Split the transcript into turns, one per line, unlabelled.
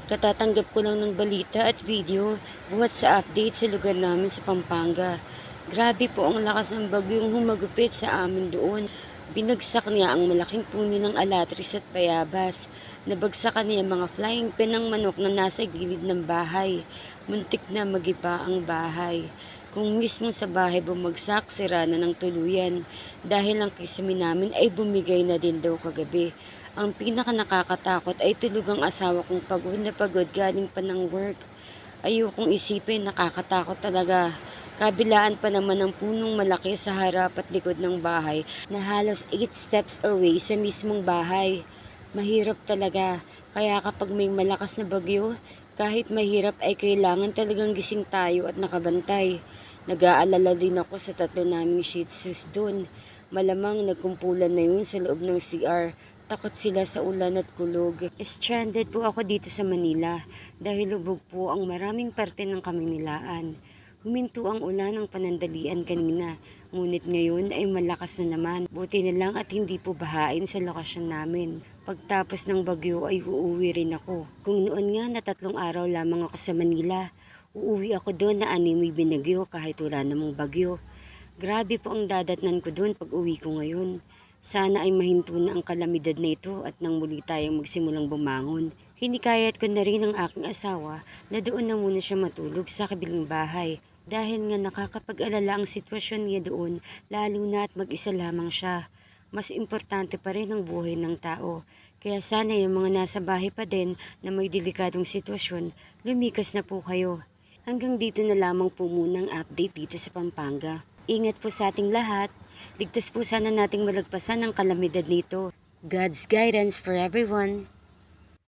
Katatanggap ko lang ng balita at video buhat sa update sa lugar namin sa Pampanga. Grabe po ang lakas ng bagyong humagupit sa amin doon. Binagsak niya ang malaking puno ng alatris at bayabas. Nabagsakan niya mga flying pin ng manok na nasa gilid ng bahay. Muntik na magiba ang bahay. Kung mismo sa bahay bumagsak, sira na ng tuluyan. Dahil ang kisame namin ay bumigay na din daw kagabi. Ang pinaka nakakatakot ay tulog ang asawa kong pagod na pagod galing pa ng work. Ayokong isipin, nakakatakot talaga. Kabilaan pa naman ng punong malaki sa harap at likod ng bahay na halos 8 steps away sa mismong bahay. Mahirap talaga, kaya kapag may malakas na bagyo, kahit mahirap ay kailangan talagang gising tayo at nakabantay. Nag-aalala din ako sa 3 naming Shih Tzus doon. Malamang nagkumpulan na yun sa loob ng CR. Takot sila sa ulan at kulog. Stranded po ako dito sa Manila dahil lubog po ang maraming parte ng Kamunilaan. Huminto ang ulan ng panandalian kanina, ngunit ngayon ay malakas na naman. Buti na lang at hindi po bahain sa lokasyon namin. Pagtapos ng bagyo ay uuwi rin ako. Kung noon nga na 3 araw lamang ako sa Manila, uuwi ako doon na animoy binagyo kahit wala namang bagyo. Grabe po ang dadatnan ko doon pag uwi ko ngayon. Sana ay mahinto na ang kalamidad na ito at nang muli tayong magsimulang bumangon. Hinikayat ko na rin ang aking asawa na doon na muna siya matulog sa kabilang bahay. Dahil nga nakakapag-alala ang sitwasyon niya doon, lalo na at mag-isa lamang siya. Mas importante pa rin ang buhay ng tao. Kaya sana yung mga nasa bahay pa din na may delikadong sitwasyon, lumikas na po kayo. Hanggang dito na lamang po muna ang update dito sa Pampanga. Ingat po sa ating lahat. Ligtas po sana nating malagpasan ang kalamidad nito. God's guidance for everyone.